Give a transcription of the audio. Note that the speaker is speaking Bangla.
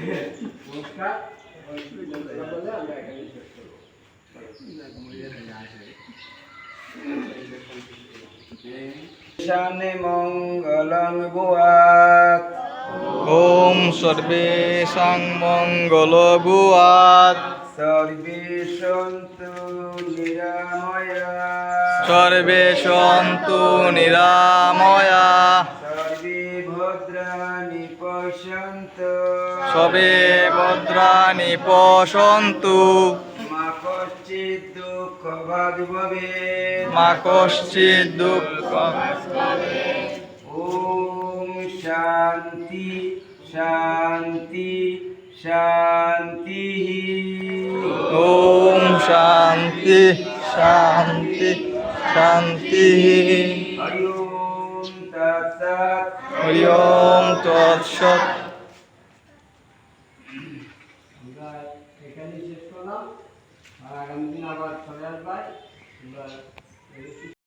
নমস্কার বলে আমরা এখানে শেষ করবো। ঈশানে মঙ্গলং ভূয়াৎ ওম সর্বেষাং মঙ্গল ভূয়াৎ সর্বে সন্তু নিরাময়া সর্বে সন্তু নিরাময়া সর্বে ভদ্রাণি পশ্যন্তু সবে ভদ্রাণি পশ্যন্তু মা কশ্চিৎ দুঃখ ভাগ ভবেৎ মা কশ্চিৎ দুঃখ ওম শান্তি শান্তি শান্তি ওম শান্তি শান্তি শান্তি হরি ওম তৎসৎ হরি ওম তৎসৎ। আমরা এখানে শেষ করলাম আর আগামী দিন আবার চলে আসবে।